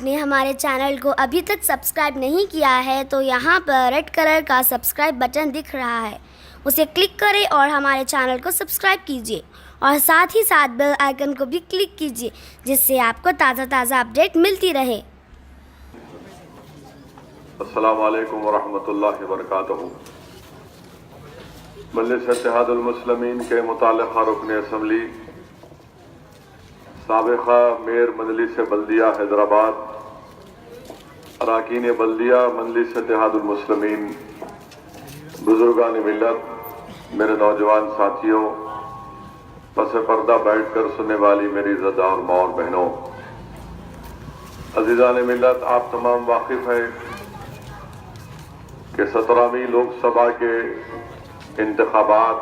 نے ہمارے چینل کو ابھی تک سبسکرائب نہیں کیا ہے تو یہاں پر ریڈ کلر کا سبسکرائب بٹن دکھ رہا ہے، اسے کلک کریں اور ہمارے چینل کو سبسکرائب کیجیے اور ساتھ ہی ساتھ بیل آئیکن کو بھی کلک کیجیے جس سے آپ کو تازہ اپڈیٹ ملتی رہے۔ السلام علیکم ورحمۃ اللہ وبرکاتہ۔ مجلس اتحاد المسلمین کے متعلقہ رکن اسمبلی، سابقہ میر مجلس بلدیہ حیدرآباد، اراکین بلدیہ مجلس اتحاد المسلمین، بزرگان ملت، میرے نوجوان ساتھیوں، پس پردہ بیٹھ کر سننے والی میری عزیزاں ماں اور بہنوں، عزیزان ملت، آپ تمام واقف ہیں کہ 17ویں لوک سبھا کے انتخابات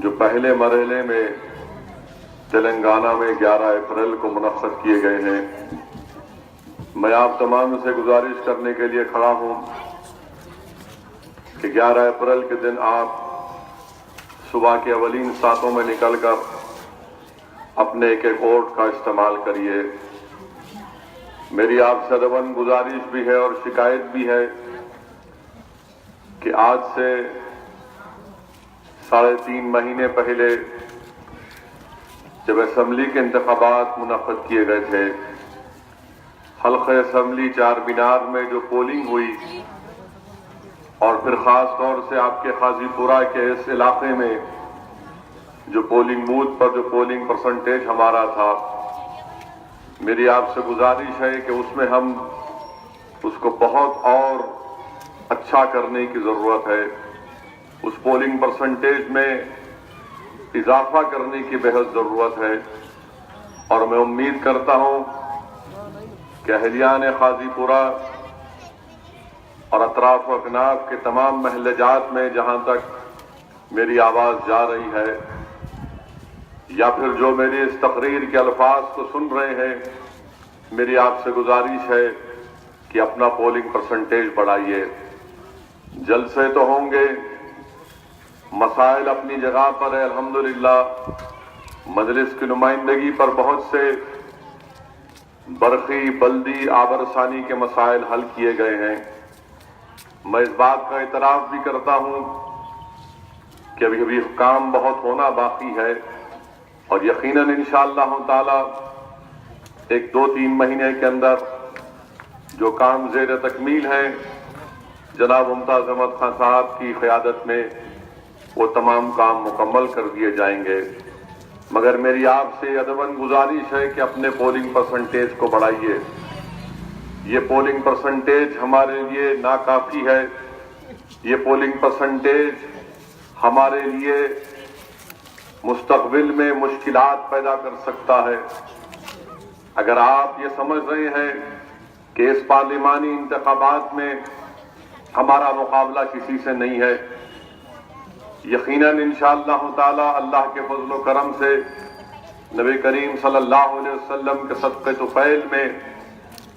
جو پہلے مرحلے میں تلنگانہ میں 11 اپریل کو منعقد کیے گئے ہیں، میں آپ تمام سے گزارش کرنے کے لیے کھڑا ہوں کہ 11 اپریل کے دن آپ صبح کے اولین ساعتوں میں نکل کر اپنے ایک ووٹ کا استعمال کریے۔ میری آپ سے ادباً گزارش بھی ہے اور شکایت بھی ہے کہ آج سے 3.5 مہینے پہلے جب اسمبلی کے انتخابات منعقد کیے گئے تھے، حلقہ اسمبلی چار مینار میں جو پولنگ ہوئی اور پھر خاص طور سے آپ کے قاضی پورہ کے اس علاقے میں جو پولنگ بوتھ پر جو پولنگ پرسنٹیج ہمارا تھا، میری آپ سے گزارش ہے کہ اس میں ہم اس کو بہت اور اچھا کرنے کی ضرورت ہے۔ اس پولنگ پرسنٹیج میں اضافہ کرنے کی بہت ضرورت ہے اور میں امید کرتا ہوں کہ اہلیان قاضی پورہ اور اطراف و اکناف کے تمام محلہ جات میں جہاں تک میری آواز جا رہی ہے یا پھر جو میری اس تقریر کے الفاظ کو سن رہے ہیں، میری آپ سے گزارش ہے کہ اپنا پولنگ پرسنٹیج بڑھائیے۔ جلسے تو ہوں گے، مسائل اپنی جگہ پر ہے، الحمدللہ مجلس کی نمائندگی پر بہت سے برقی، بلدی، آبرسانی کے مسائل حل کیے گئے ہیں۔ میں اس بات کا اعتراف بھی کرتا ہوں کہ ابھی کام بہت ہونا باقی ہے اور یقیناً انشاءاللہ تعالی 1-2-3 مہینے کے اندر جو کام زیر تکمیل ہے، جناب ممتاز احمد خان صاحب کی قیادت میں وہ تمام کام مکمل کر دیے جائیں گے۔ مگر میری آپ سے ادباً گزارش ہے کہ اپنے پولنگ پرسنٹیج کو بڑھائیے۔ یہ پولنگ پرسنٹیج ہمارے لیے ناکافی ہے، یہ پولنگ پرسنٹیج ہمارے لیے مستقبل میں مشکلات پیدا کر سکتا ہے۔ اگر آپ یہ سمجھ رہے ہیں کہ اس پارلیمانی انتخابات میں ہمارا مقابلہ کسی سے نہیں ہے، یقیناً انشاءاللہ تعالی اللہ کے فضل و کرم سے نبی کریم صلی اللہ علیہ وسلم کے صدقے طفیل میں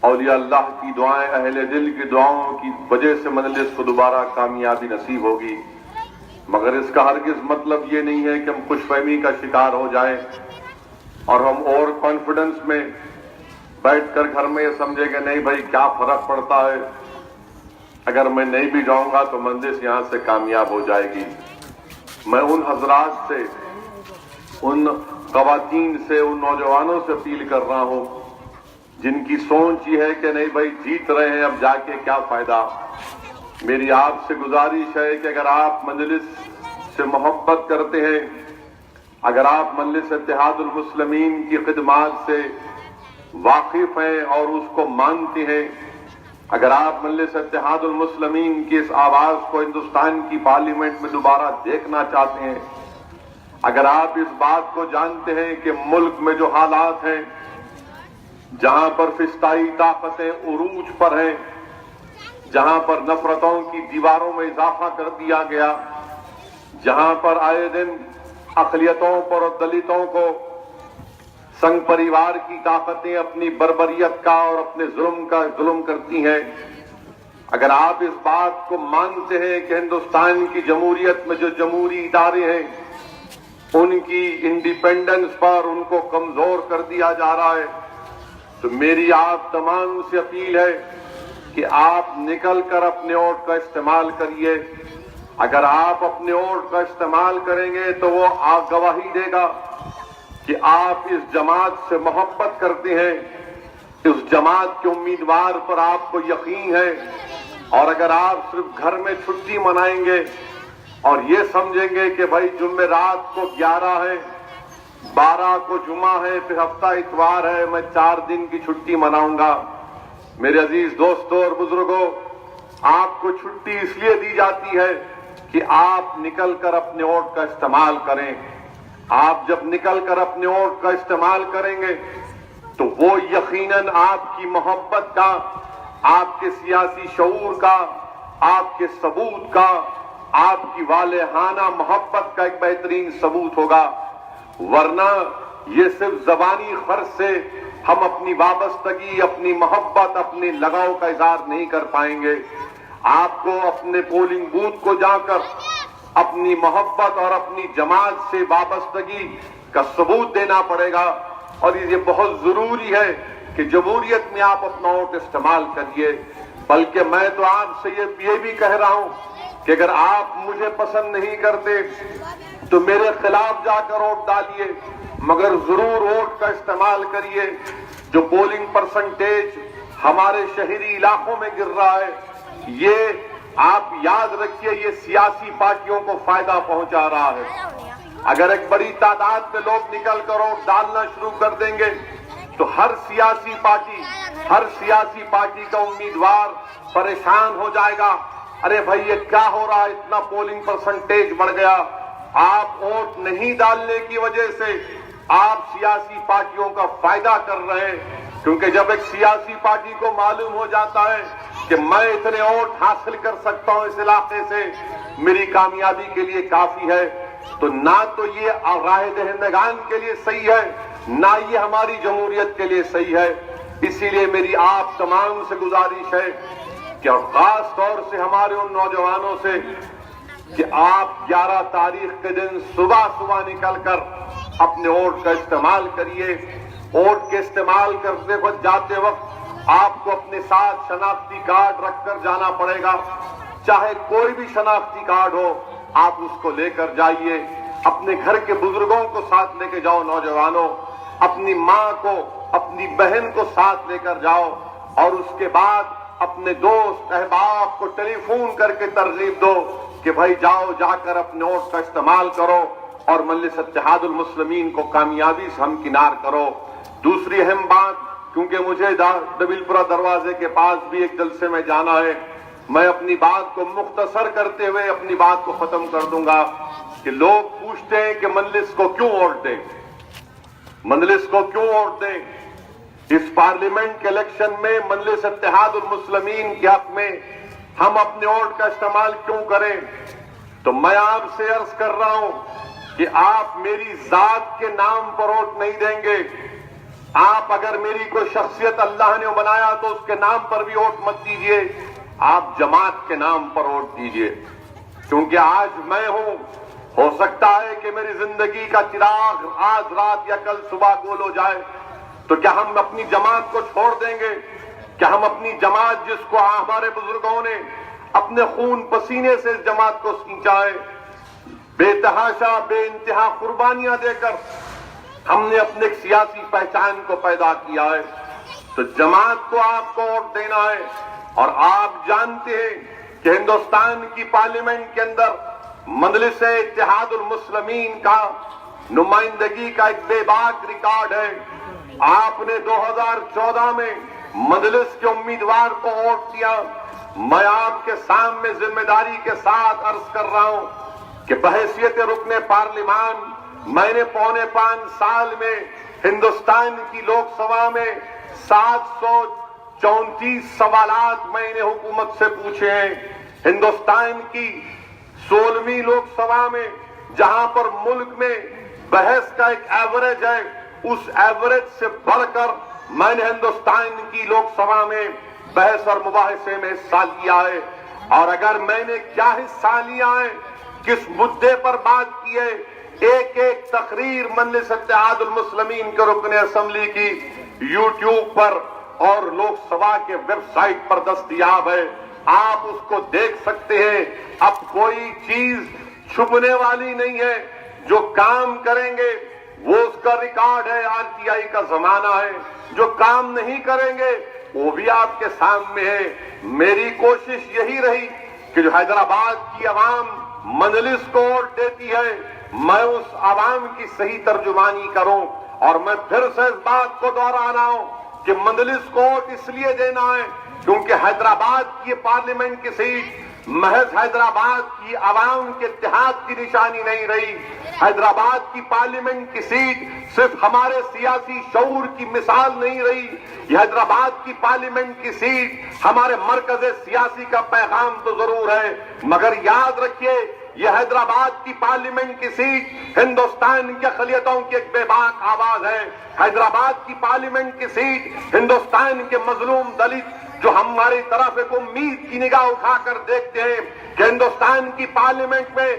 اولیاء اللہ کی دعائیں، اہل دل کی دعاؤں کی وجہ سے مجلس کو دوبارہ کامیابی نصیب ہوگی۔ مگر اس کا ہرگز مطلب یہ نہیں ہے کہ ہم خوش فہمی کا شکار ہو جائیں اور ہم اور کانفیڈنس میں بیٹھ کر گھر میں یہ سمجھے کہ نہیں بھائی کیا فرق پڑتا ہے، اگر میں نہیں بھی جاؤں گا تو مجلس یہاں سے کامیاب ہو جائے گی۔ میں ان حضرات سے، ان خواتین سے، ان نوجوانوں سے اپیل کر رہا ہوں جن کی سوچ یہ ہے کہ نہیں بھائی جیت رہے ہیں اب جا کے کیا فائدہ۔ میری آپ سے گزارش ہے کہ اگر آپ مجلس سے محبت کرتے ہیں، اگر آپ مجلس اتحاد المسلمین کی خدمات سے واقف ہیں اور اس کو مانتے ہیں، اگر آپ مجلس اتحاد المسلمین کی اس آواز کو ہندوستان کی پارلیمنٹ میں دوبارہ دیکھنا چاہتے ہیں، اگر آپ اس بات کو جانتے ہیں کہ ملک میں جو حالات ہیں، جہاں پر فسطائی طاقتیں عروج پر ہیں، جہاں پر نفرتوں کی دیواروں میں اضافہ کر دیا گیا، جہاں پر آئے دن اقلیتوں پر اور دلتوں کو سنگ پریوار کی طاقتیں اپنی بربریت کا اور اپنے ظلم کرتی ہیں، اگر آپ اس بات کو مانتے ہیں کہ ہندوستان کی جمہوریت میں جو جمہوری ادارے ہیں ان کی انڈیپینڈنس پر ان کو کمزور کر دیا جا رہا ہے، تو میری آپ تمام سے اپیل ہے کہ آپ نکل کر اپنے ووٹ کا استعمال کریے. اگر آپ اپنے ووٹ کا استعمال کریں گے تو وہ گواہی دے گا کہ آپ اس جماعت سے محبت کرتے ہیں, اس جماعت کے امیدوار پر آپ کو یقین ہے. اور اگر آپ صرف گھر میں چھٹی منائیں گے اور یہ سمجھیں گے کہ بھائی جمعرات کو 11 ہے, 12 کو جمعہ ہے, پھر ہفتہ اتوار ہے, میں 4 دن کی چھٹی مناؤں گا. میرے عزیز دوستوں اور بزرگوں, آپ کو چھٹی اس لیے دی جاتی ہے کہ آپ نکل کر اپنے ووٹ کا استعمال کریں. آپ جب نکل کر اپنے ووٹ کا استعمال کریں گے تو وہ یقیناً آپ کی محبت کا, آپ کے سیاسی شعور کا, آپ کے ثبوت کا, آپ کی والہانہ محبت کا ایک بہترین ثبوت ہوگا. ورنہ یہ صرف زبانی خرچ سے ہم اپنی وابستگی, اپنی محبت, اپنے لگاؤ کا اظہار نہیں کر پائیں گے. آپ کو اپنے پولنگ بوتھ کو جا کر اپنی محبت اور اپنی جماعت سے وابستگی کا ثبوت دینا پڑے گا. اور یہ بہت ضروری ہے کہ جمہوریت میں آپ اپنا ووٹ استعمال کریے. بلکہ میں تو آپ سے یہ بھی کہہ رہا ہوں کہ اگر آپ مجھے پسند نہیں کرتے تو میرے خلاف جا کر ووٹ ڈالیے, مگر ضرور ووٹ کا استعمال کریے. جو پولنگ پرسنٹیج ہمارے شہری علاقوں میں گر رہا ہے, یہ آپ یاد رکھیے, یہ سیاسی پارٹیوں کو فائدہ پہنچا رہا ہے. اگر ایک بڑی تعداد میں لوگ نکل کر ووٹ ڈالنا شروع کر دیں گے تو ہر سیاسی پارٹی کا امیدوار پریشان ہو جائے گا. ارے بھائی یہ کیا ہو رہا ہے, اتنا پولنگ پرسنٹیج بڑھ گیا. آپ ووٹ نہیں ڈالنے کی وجہ سے آپ سیاسی پارٹیوں کا فائدہ کر رہے ہیں, کیونکہ جب ایک سیاسی پارٹی کو معلوم ہو جاتا ہے کہ میں اتنے ووٹ حاصل کر سکتا ہوں اس علاقے سے, میری کامیابی کے لیے کافی ہے, تو نہ تو یہ رائے دہندگان کے لیے صحیح ہے, نہ یہ ہماری جمہوریت کے لیے صحیح ہے. اسی لیے میری آپ تمام سے گزارش ہے کہ خاص طور سے ہمارے ان نوجوانوں سے کہ آپ 11 تاریخ کے دن صبح نکل کر اپنے ووٹ کا استعمال کریے. ووٹ کے استعمال کرتے وقت, جاتے وقت آپ کو اپنے ساتھ شناختی کارڈ رکھ کر جانا پڑے گا. چاہے کوئی بھی شناختی کارڈ ہو, آپ اس کو لے کر جائیے. اپنے گھر کے بزرگوں کو ساتھ لے کے جاؤ. نوجوانوں, اپنی ماں کو, اپنی بہن کو ساتھ لے کر جاؤ. اور اس کے بعد اپنے دوست احباب کو ٹیلی فون کر کے ترغیب دو کہ بھائی جاؤ, جا کر اپنے ووٹ کا استعمال کرو اور مجلس اتحاد المسلمین کو کامیابی سے ہمکنار کرو. دوسری اہم بات, کیونکہ مجھے نبیل پورہ دروازے کے پاس بھی ایک جلسے میں جانا ہے, میں اپنی بات کو مختصر کرتے ہوئے اپنی بات کو ختم کر دوں گا کہ لوگ پوچھتے ہیں کہ مجلس کو کیوں ووٹ دیں, مجلس کو کیوں ووٹ دیں. اس پارلیمنٹ کے الیکشن میں مجلس اتحاد المسلمین کے حق میں ہم اپنے ووٹ کا استعمال کیوں کریں. تو میں آپ سے عرض کر رہا ہوں کہ آپ میری ذات کے نام پر ووٹ نہیں دیں گے. آپ اگر میری کوئی شخصیت اللہ نے بنایا تو اس کے نام پر بھی ووٹ مت دیجیے, آپ جماعت کے نام پر ووٹ دیجیے. کیونکہ آج میں ہوں, ہو سکتا ہے کہ میری زندگی کا چراغ آج رات یا کل صبح گول ہو جائے, تو کیا ہم اپنی جماعت کو چھوڑ دیں گے؟ کیا ہم اپنی جماعت, جس کو ہمارے بزرگوں نے اپنے خون پسینے سے اس جماعت کو سینچا ہے, بے تحاشا بے انتہا قربانیاں دے کر ہم نے اپنے ایک سیاسی پہچان کو پیدا کیا ہے, تو جماعت کو آپ کو ووٹ دینا ہے. اور آپ جانتے ہیں کہ ہندوستان کی پارلیمنٹ کے اندر مجلس اتحاد المسلمین کا نمائندگی کا ایک بے باک ریکارڈ ہے. آپ نے 2014 میں مجلس کے امیدوار کو ووٹ دیا. میں آپ کے سامنے ذمہ داری کے ساتھ عرض کر رہا ہوں کہ بحیثیت رکن پارلیمان میں نے 4.25 سال میں ہندوستان کی لوک سبھا میں 734 سوالات میں نے حکومت سے پوچھے ہیں. ہندوستان کی 16ویں لوک سبھا میں, جہاں پر ملک میں بحث کا ایک ایوریج ہے, اس ایوریج سے بڑھ کر میں نے ہندوستان کی لوک سبھا میں بحث اور مباحثے میں حصہ لیا ہے. اور اگر میں نے کیا حصہ لیا ہے, کس مدے پر بات کی ہے, ایک ایک تقریر مجلس اتحاد المسلمین کے رکن اسمبلی کی YouTube پر اور لوک سبھا کے ویب سائٹ پر دستیاب ہے، آپ اس کو دیکھ سکتے ہیں۔ اب کوئی چیز چھپنے والی نہیں ہے، جو کام کریں گے وہ اس کا ریکارڈ ہے، RTI کا زمانہ ہے، جو کام نہیں کریں گے وہ بھی آپ کے سامنے ہے۔ میری کوشش یہی رہی کہ جو حیدرآباد کی عوام مجلس کو ووٹ دیتی ہے، میں اس عوام کی صحیح ترجمانی کروں، اور میں پھر سے اس بات کو دہرانا ہوں کہ مجلس کو ووٹ اس لیے دینا ہے کیونکہ حیدرآباد کی پارلیمنٹ کی سیٹ محض حیدرآباد کی عوام کے اتحاد کی نشانی نہیں رہی۔ حیدرآباد کی پارلیمنٹ کی سیٹ صرف ہمارے سیاسی شعور کی مثال نہیں رہی، یہ حیدرآباد کی پارلیمنٹ کی سیٹ ہمارے مرکز سیاسی کا پیغام تو ضرور ہے، مگر یاد رکھیے یہ حیدرآباد کی پارلیمنٹ کی سیٹ ہندوستان کی اقلیتوں کی ایک بے باک آواز ہے۔ حیدرآباد کی پارلیمنٹ کی سیٹ ہندوستان کے مظلوم دلت جو ہماری طرف ایک امید کی نگاہ اٹھا کر دیکھتے ہیں کہ ہندوستان کی پارلیمنٹ میں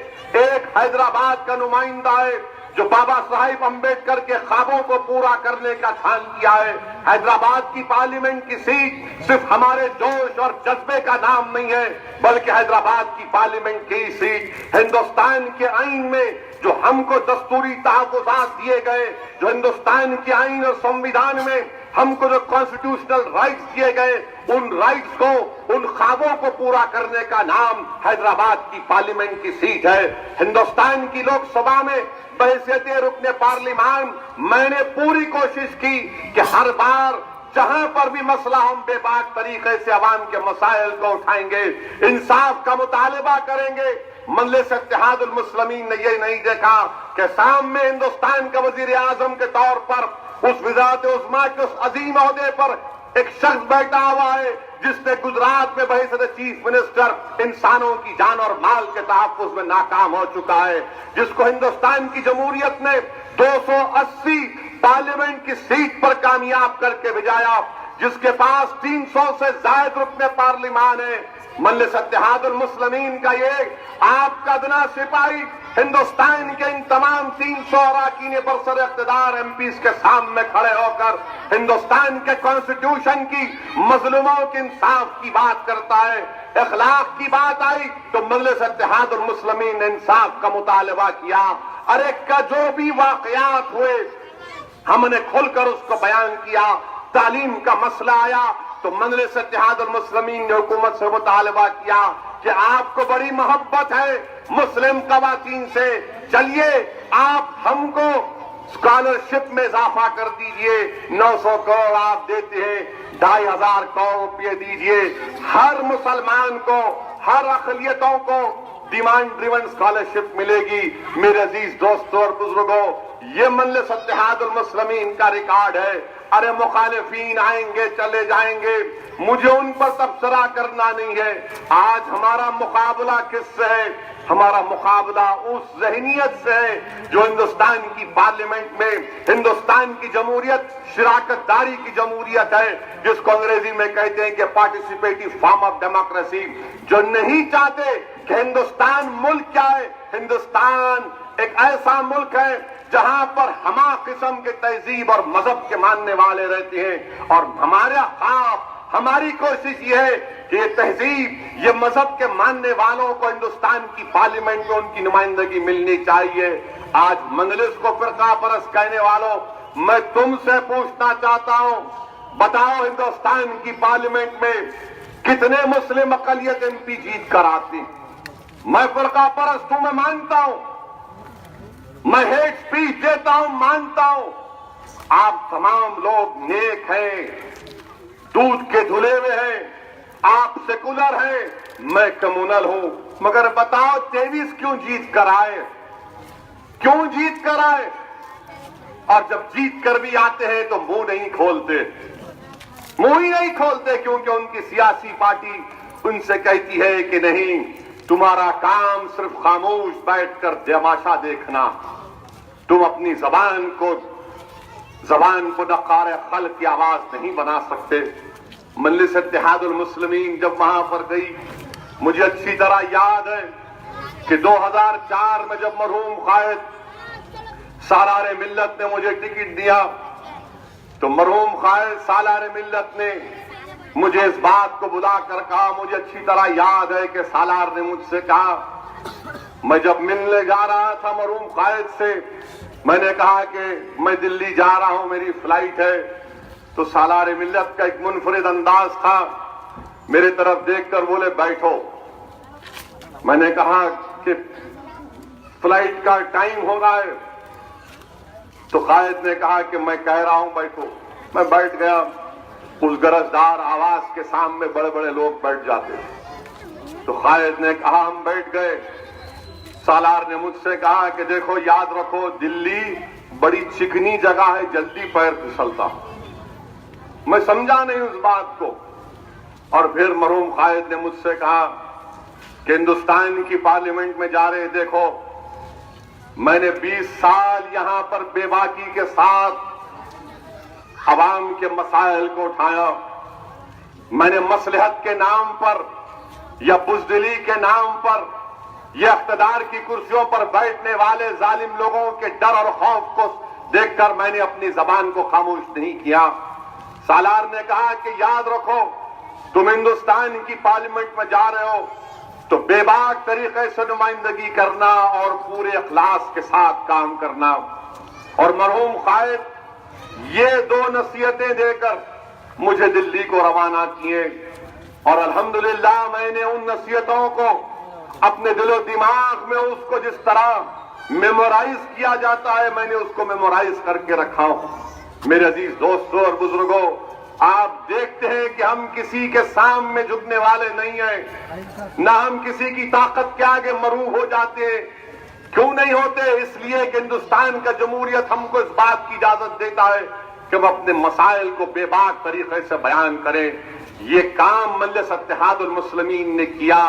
ایک حیدرآباد کا نمائندہ ہے جو بابا صاحب امبیڈکر کے خوابوں کو پورا کرنے کا ٹھان کیا ہے۔ حیدرآباد کی پارلیمنٹ کی سیٹ صرف ہمارے جوش اور جذبے کا نام نہیں ہے، بلکہ حیدرآباد کی پارلیمنٹ کی سیٹ ہندوستان کے آئین میں جو ہم کو دستوری تحفظات دیے گئے، جو ہندوستان کے آئین اور سمویدھان میں ہم کو جو کانسٹیٹیوشنل رائٹس دیے گئے، ان رائٹس کو، ان خوابوں کو پورا کرنے کا نام حیدرآباد کی پارلیمنٹ کی سیٹ ہے۔ ہندوستان کی لوک سبھا میں بحیثیت رکن پارلیمان میں نے پوری کوشش کی کہ ہر بار جہاں پر بھی مسئلہ ہم بے باک طریقے سے عوام کے مسائل کو اٹھائیں گے، انصاف کا مطالبہ کریں گے۔ مجلس اتحاد المسلمین نے یہ نہیں دیکھا کہ سامنے ہندوستان کا وزیر اعظم کے طور پر اس وزارت عظمیٰ کے اس عظیم عہدے پر ایک شخص بیٹھا ہوا ہے جس نے گجرات میں بحیثیت چیف منسٹر انسانوں کی جان اور مال کے تحفظ میں ناکام ہو چکا ہے، جس کو ہندوستان کی جمہوریت نے 280 پارلیمنٹ کی سیٹ پر کامیاب کر کے بھیجایا، جس کے پاس 300 سے زائد رکن پارلیمان ہے۔ مجلس اتحاد المسلمین کا یہ آپ کا ادنا سپاہی ہندوستان کے ان تمام 300 اراکین برسر اقتدار MPs کے سامنے کھڑے ہو کر ہندوستان کے کانسٹیٹیوشن کی مظلوموں کے انصاف کی بات کرتا ہے۔ اخلاق کی بات آئی تو مجلس اتحاد المسلمین نے انصاف کا مطالبہ کیا، ارے کا جو بھی واقعات ہوئے ہم نے کھل کر اس کو بیان کیا۔ تعلیم کا مسئلہ آیا تو مجلس اتحاد المسلمین نے حکومت سے مطالبہ کیا کہ آپ کو بڑی محبت ہے مسلم خواتین سے، چلیے آپ ہم کو اسکالرشپ میں اضافہ کر دیجئے، 900 کروڑ آپ دیتے ہیں، 2500 کروڑ روپے دیجئے، ہر مسلمان کو، ہر اقلیتوں کو ڈیمانڈ ڈریون اسکالرشپ ملے گی۔ میرے عزیز دوستوں اور بزرگوں، یہ مجلس اتحاد المسلمین کا ریکارڈ ہے۔ ارے مخالفین آئیں گے چلے جائیں گے، مجھے ان پر تبصرہ کرنا نہیں ہے۔ آج ہمارا مقابلہ کس سے ہے؟ ہمارا مقابلہ اس ذہنیت سے ہے جو ہندوستان کی پارلیمنٹ میں ہندوستان کی جمہوریت شراکت داری کی جمہوریت ہے، جس کو انگریزی میں کہتے ہیں کہ پارٹیسپیٹو فارم آف ڈیموکریسی، جو نہیں چاہتے کہ ہندوستان ملک کیا ہے؟ ہندوستان ایک ایسا ملک ہے جہاں پر ہما قسم کے تہذیب اور مذہب کے ماننے والے رہتے ہیں، اور ہمارا خواب، ہماری کوشش یہ ہے کہ یہ تہذیب، یہ مذہب کے ماننے والوں کو ہندوستان کی پارلیمنٹ میں ان کی نمائندگی ملنی چاہیے۔ آج مجلس کو فرقہ پرست کہنے والوں، میں تم سے پوچھنا چاہتا ہوں، بتاؤ ہندوستان کی پارلیمنٹ میں کتنے مسلم اقلیت MP جیت کر آتی؟ میں فرقہ پرست ہوں، میں مانتا ہوں، میں ہیٹ اسپیچ دیتا ہوں، مانتا ہوں، آپ تمام لوگ نیک ہیں، دودھ کے دھلے ہوئے ہیں، آپ سیکولر ہیں، میں کمیونل ہوں، مگر بتاؤ 23 کیوں جیت کر آئے؟ کیوں جیت کر آئے؟ اور جب جیت کر بھی آتے ہیں تو منہ نہیں کھولتے، منہ ہی نہیں کھولتے، کیونکہ ان کی سیاسی پارٹی ان سے کہتی ہے کہ نہیں، تمہارا کام صرف خاموش بیٹھ کر تماشا دیکھنا، تم اپنی زبان کو نقار خلق کی آواز نہیں بنا سکتے۔ مجلس اتحاد المسلمین جب وہاں پر گئی، مجھے اچھی طرح یاد ہے کہ 2004 میں جب مرحوم قائد سالار ملت نے مجھے ٹکٹ دیا تو مرحوم قائد سالار ملت نے مجھے اس بات کو بلا کر کہا، مجھے اچھی طرح یاد ہے کہ سالار نے مجھ سے کہا، میں جب ملنے جا رہا تھا مرحوم قائد سے، میں نے کہا کہ میں دلی جا رہا ہوں، میری فلائٹ ہے، تو سالار ملت کا ایک منفرد انداز تھا، میرے طرف دیکھ کر بولے بیٹھو۔ میں نے کہا کہ فلائٹ کا ٹائم ہو رہا ہے، تو قائد نے کہا کہ میں کہہ رہا ہوں بیٹھو۔ میں بیٹھ گیا، اس گرجدار آواز کے سامنے بڑے بڑے لوگ بیٹھ جاتے، تو قائد نے کہا ہم بیٹھ گئے۔ سالار نے مجھ سے کہا کہ دیکھو یاد رکھو دلی بڑی چکنی جگہ ہے، جلدی پیر پھسلتا۔ میں سمجھا نہیں اس بات کو، اور پھر مرحوم قائد نے مجھ سے کہا کہ ہندوستان کی پارلیمنٹ میں جا رہے، دیکھو میں نے 20 سال یہاں پر بے باکی کے ساتھ عوام کے مسائل کو اٹھایا، میں نے مصلحت کے نام پر یا بزدلی کے نام پر یا اقتدار کی کرسیوں پر بیٹھنے والے ظالم لوگوں کے ڈر اور خوف کو دیکھ کر میں نے اپنی زبان کو خاموش نہیں کیا۔ سالار نے کہا کہ یاد رکھو تم ہندوستان کی پارلیمنٹ میں جا رہے ہو تو بے باک طریقے سے نمائندگی کرنا اور پورے اخلاص کے ساتھ کام کرنا۔ اور مرحوم قائد یہ 2 نصیحتیں دے کر مجھے دلی کو روانہ کیے، اور الحمدللہ میں نے ان نصیحتوں کو اپنے دل و دماغ میں اس کو جس طرح میمورائز کیا جاتا ہے میں نے اس کو میمورائز کر کے رکھا ہوں۔ میرے عزیز دوستوں اور بزرگوں، آپ دیکھتے ہیں کہ ہم کسی کے سامنے جھکنے والے نہیں ہیں، نہ ہم کسی کی طاقت کے آگے مروب ہو جاتے ہیں۔ کیوں نہیں ہوتے؟ اس لیے کہ ہندوستان کا جمہوریت ہم کو اس بات کی اجازت دیتا ہے کہ ہم اپنے مسائل کو بے باک طریقے سے بیان کریں۔ یہ کام مجلس اتحاد المسلمین نے کیا،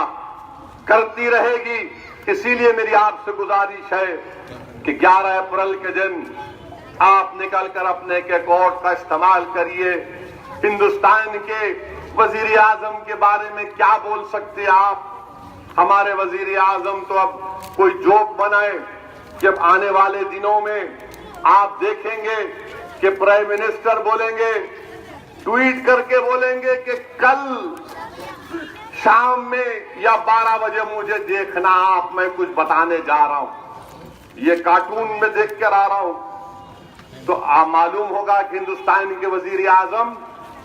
کرتی رہے گی۔ اسی لیے میری آپ سے گزارش ہے کہ 11 اپریل کے دن آپ نکل کر اپنے کے کوٹ کا استعمال کریے۔ ہندوستان کے وزیر اعظم کے بارے میں کیا بول سکتے آپ؟ ہمارے وزیر اعظم تو اب کوئی جوک بنائے، جب آنے والے دنوں میں آپ دیکھیں گے کہ پرائم منسٹر بولیں گے، ٹویٹ کر کے بولیں گے کہ کل شام میں یا 12 بجے مجھے دیکھنا آپ، میں کچھ بتانے جا رہا ہوں، یہ کارٹون میں دیکھ کر آ رہا ہوں۔ تو آپ معلوم ہوگا کہ ہندوستان کے وزیر اعظم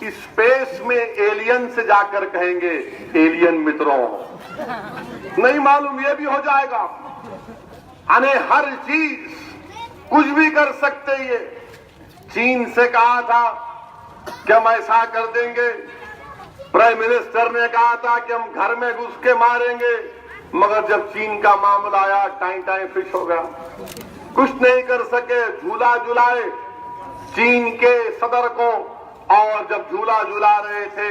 اسپیس میں ایلین سے جا کر کہیں گے ایلین متروں، نہیں معلوم یہ بھی ہو جائے گا۔ یعنی ہر چیز کچھ بھی کر سکتے۔ یہ چین سے کہا تھا کہ ہم ایسا کر دیں گے، پرائم منسٹر نے کہا تھا کہ ہم گھر میں گھس کے ماریں گے، مگر جب چین کا معاملہ آیا ٹائم فش ہو گیا، کچھ نہیں کر سکے۔ جھولا جھلائے چین کے صدر کو، اور جب جھولا جھلا رہے تھے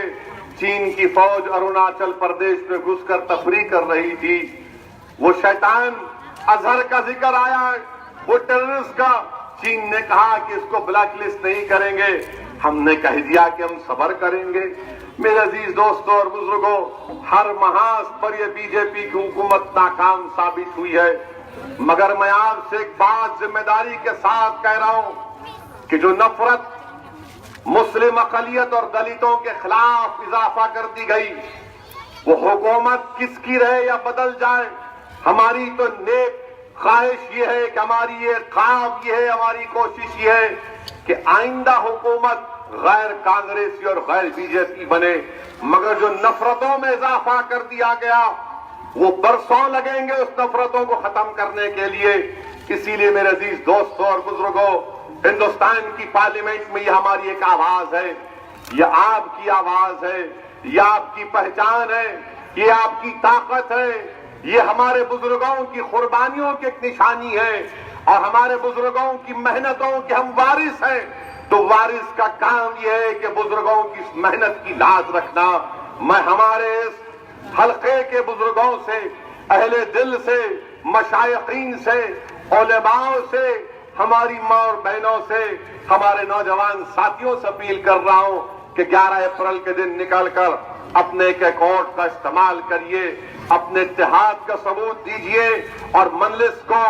چین کی فوج اروناچل پردیش میں گھس کر تفریح کر رہی تھی، وہ شیطان اظہر کا ذکر آیا ہے، وہ ٹیررسٹ کا، چین نے کہا کہ اس کو بلیک لسٹ نہیں کریں گے، ہم نے کہہ دیا کہ ہم صبر کریں گے۔ میرے عزیز دوستوں اور بزرگوں، ہر محاذ پر یہ بی جے پی کی حکومت ناکام ثابت ہوئی ہے، مگر میں آپ سے ایک بات ذمہ داری کے ساتھ کہہ رہا ہوں کہ جو نفرت مسلم اقلیت اور دلتوں کے خلاف اضافہ کر دی گئی، وہ حکومت کس کی رہے یا بدل جائے، ہماری تو نیک خواہش یہ ہے کہ ہماری یہ خواب یہ ہے، ہماری کوشش یہ ہے کہ آئندہ حکومت غیر کانگریسی اور غیر بی جے پی بنے، مگر جو نفرتوں میں اضافہ کر دیا گیا وہ برسوں لگیں گے اس نفرتوں کو ختم کرنے کے لیے۔ اسی لیے میرے عزیز دوستوں اور بزرگوں، ہندوستان کی پارلیمنٹ میں یہ ہماری ایک آواز ہے، یہ آپ کی آواز ہے، یہ آپ کی پہچان ہے، یہ آپ کی طاقت ہے، یہ ہمارے بزرگوں کی قربانیوں کی ایک نشانی ہے، اور ہمارے بزرگوں کی محنتوں کے ہم وارث ہیں۔ تو وارث کا کام یہ ہے کہ بزرگوں کی محنت کی لاز رکھنا۔ میں ہمارے اس حلقے کے بزرگوں سے، اہل دل سے، مشائخین سے، علماء سے، ہماری ماں اور بہنوں سے، ہمارے نوجوان ساتھیوں سے اپیل کر رہا ہوں کہ 11 اپریل کے دن نکل کر اپنے ایک ایکٹ کا استعمال کریے، اپنے اتحاد کا ثبوت دیجیے، اور مجلس کو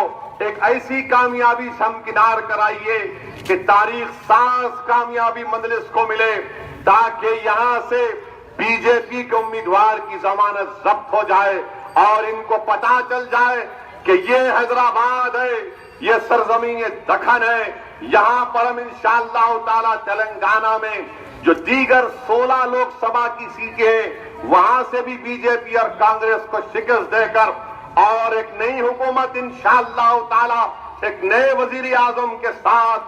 ایک ایسی کامیابی سے ہمکنار کرائیے کہ تاریخ ساز کامیابی مجلس کو ملے تاکہ یہاں سے بی جے پی کے امیدوار کی ضمانت ضبط ہو جائے اور ان کو پتا چل جائے کہ یہ حیدرآباد ہے، یہ سرزمین دکن ہے، یہاں پر ہم انشاءاللہ تعالی تلنگانہ میں جو دیگر 16 لوک سبھا کی سیٹیں ہیں وہاں سے بھی بی جے پی اور کانگریس کو شکست دے کر اور ایک نئی حکومت انشاءاللہ تعالی ایک نئے وزیر اعظم کے ساتھ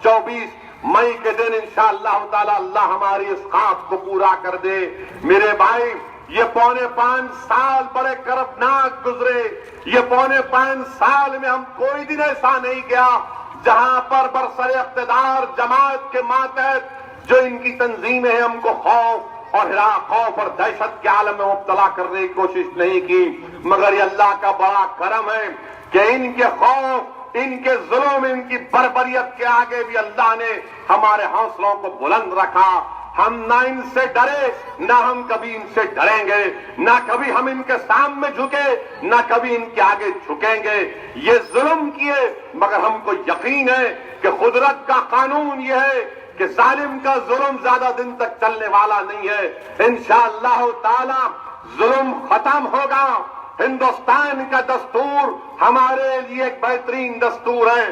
24 مئی کے دن انشاءاللہ تعالی اللہ ہماری اس خواب کو پورا کر دے۔ میرے بھائی، یہ 4.5 سال بڑے کربناک گزرے، یہ 4.5 سال میں ہم کوئی دن ایسا نہیں گیا جہاں پر برسر اقتدار جماعت کے ماتحت جو ان کی تنظیمیں ہیں ہم کو خوف اور دہشت کے عالم میں مبتلا کرنے کی کوشش نہیں کی، مگر یہ اللہ کا بڑا کرم ہے کہ ان کے خوف، ان کے ظلم، ان کی بربریت کے آگے بھی اللہ نے ہمارے حوصلوں کو بلند رکھا۔ ہم نہ ان سے ڈرے، نہ ہم کبھی ان سے ڈریں گے، نہ کبھی ہم ان کے سامنے جھکے، نہ کبھی ان کے آگے جھکیں گے۔ یہ ظلم کیے مگر ہم کو یقین ہے کہ قدرت کا قانون یہ ہے کہ ظالم کا ظلم زیادہ دن تک چلنے والا نہیں ہے۔ انشاءاللہ تعالی ظلم ختم ہوگا۔ ہندوستان کا دستور ہمارے لیے ایک بہترین دستور ہے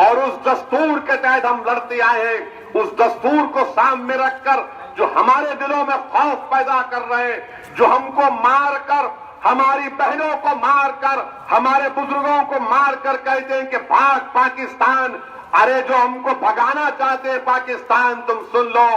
اور اس دستور کے تحت ہم لڑتے آئے ہیں۔ اس دستور کو سامنے رکھ کر جو ہمارے دلوں میں خوف پیدا کر رہے ہیں، جو ہم کو مار کر، ہماری بہنوں کو مار کر، ہمارے بزرگوں کو مار کر کہتے ہیں کہ بھاگ پاکستان، ارے جو ہم کو بھگانا چاہتے ہیں پاکستان، تم سن لو،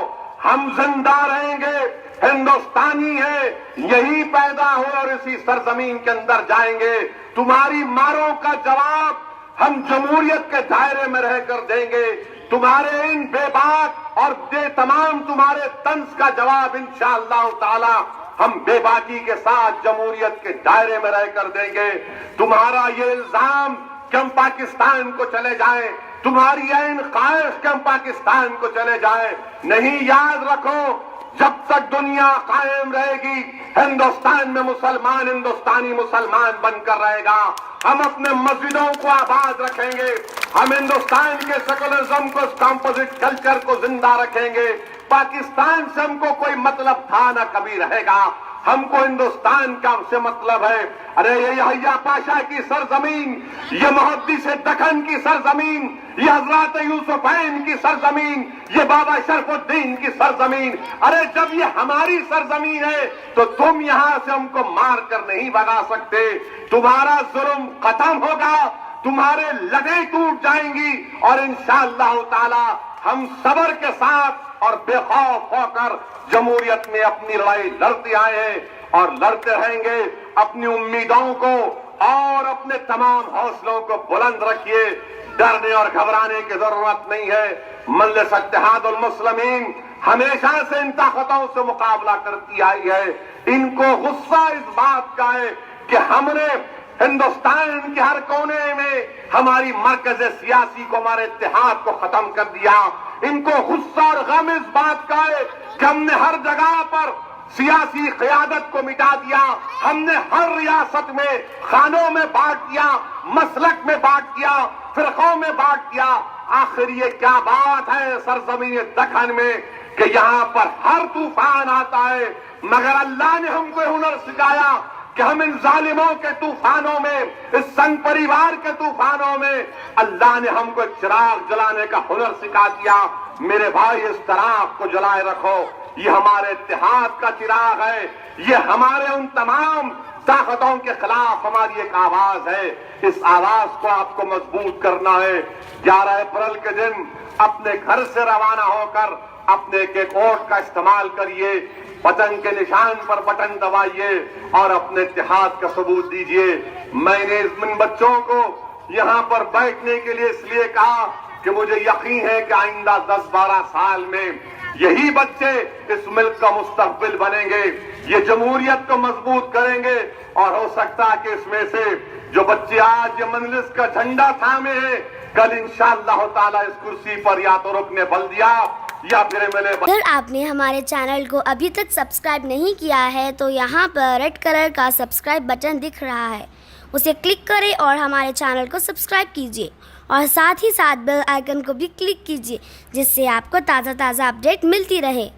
ہم زندہ رہیں گے، ہندوستانی ہیں، یہی پیدا ہوئے اور اسی سرزمین کے اندر جائیں گے۔ تمہاری ماروں کا جواب ہم جمہوریت کے دائرے میں رہ کر دیں گے۔ تمہارے ان بے باک اور تمام تمہارے طنز کا جواب انشاءاللہ تعالی ہم بے باکی کے ساتھ جمہوریت کے دائرے میں رہ کر دیں گے۔ تمہارا یہ الزام کہ ہم پاکستان کو چلے جائیں، تمہاری عین خواہش کہ ہم پاکستان کو چلے جائیں، نہیں، یاد رکھو جب تک دنیا قائم رہے گی ہندوستان میں مسلمان ہندوستانی مسلمان بن کر رہے گا۔ ہم اپنے مسجدوں کو آباد رکھیں گے، ہم ہندوستان کے سیکولرزم کو، کمپوزٹ کلچر کو زندہ رکھیں گے۔ پاکستان سے ہم کو کوئی مطلب تھا نہ کبھی رہے گا، ہم کو ہندوستان کا سے مطلب ہے۔ ارے یہ یحییٰ پاشا کی سرزمین، یہ محدث دکن کی سرزمین، یہ حضرات یوسفین کی سرزمین، یہ بابا شرف الدین کی سرزمین، ارے جب یہ ہماری سرزمین ہے تو تم یہاں سے ہم کو مار کر نہیں بھگا سکتے۔ تمہارا ظلم ختم ہوگا، تمہارے لگیں ٹوٹ جائیں گی اور انشاءاللہ تعالی ہم صبر کے ساتھ اور بے خوف ہو کر جمہوریت میں اپنی لڑائی لڑتے آئے ہیں اور لڑتے رہیں گے۔ اپنی امیدوں کو اور اپنے تمام حوصلوں کو بلند رکھیے، ڈرنے اور گھبرانے کی ضرورت نہیں ہے۔ مجلس اتحاد المسلمین ہمیشہ سے ان طاقتوں سے مقابلہ کرتی آئی ہے۔ ان کو غصہ اس بات کا ہے کہ ہم نے ہندوستان کے ہر کونے میں ہماری مرکز سیاسی کو، ہمارے اتحاد کو ختم کر دیا۔ ان کو غصہ اور غم اس بات کا ہے کہ ہم نے ہر جگہ پر سیاسی قیادت کو مٹا دیا، ہم نے ہر ریاست میں خانوں میں بانٹ دیا، مسلک میں بانٹ دیا، فرقوں میں بانٹ دیا۔ آخر یہ کیا بات ہے سرزمین دکن میں کہ یہاں پر ہر طوفان آتا ہے، مگر اللہ نے ہم کو ہنر سکھایا کہ ہم ان ظالموں کے طوفانوں میں، اس سنگ پریوار کے طوفانوں میں اللہ نے ہم کو ایک چراغ جلانے کا ہنر سکھا دیا۔ میرے بھائی، اس چراغ کو جلائے رکھو، یہ ہمارے اتحاد کا چراغ ہے، یہ ہمارے ان تمام طاقتوں کے خلاف ہماری ایک آواز ہے۔ اس آواز کو آپ کو مضبوط کرنا ہے۔ 11 اپریل کے دن اپنے گھر سے روانہ ہو کر اپنے ایک ووٹ کا استعمال کریے، پتنگ کے نشان پر بٹن دبائیے اور اپنے اتحاد کا ثبوت دیجیے۔ میں نے ان بچوں کو یہاں پر بیٹھنے کے لیے اس لیے کہا کہ مجھے یقین ہے کہ آئندہ 10-12 سال میں یہی بچے اس ملک کا مستقبل بنیں گے، یہ جمہوریت کو مضبوط کریں گے، اور ہو سکتا ہے کہ اس میں سے جو بچے آج یہ مجلس کا جھنڈا تھامے ہیں، کل انشاءاللہ تعالی اس کرسی پر یا تو رکن بلدیہ یا پھر ملے۔ اگر آپ نے ہمارے چینل کو ابھی تک سبسکرائب نہیں کیا ہے تو یہاں پر ریڈ کلر کا سبسکرائب بٹن دکھ رہا ہے، اسے کلک کریں اور ہمارے چینل کو سبسکرائب کیجیے اور ساتھ ہی ساتھ بیل آئکن کو بھی کلک کیجیے جس سے آپ کو تازہ اپڈیٹ ملتی رہے۔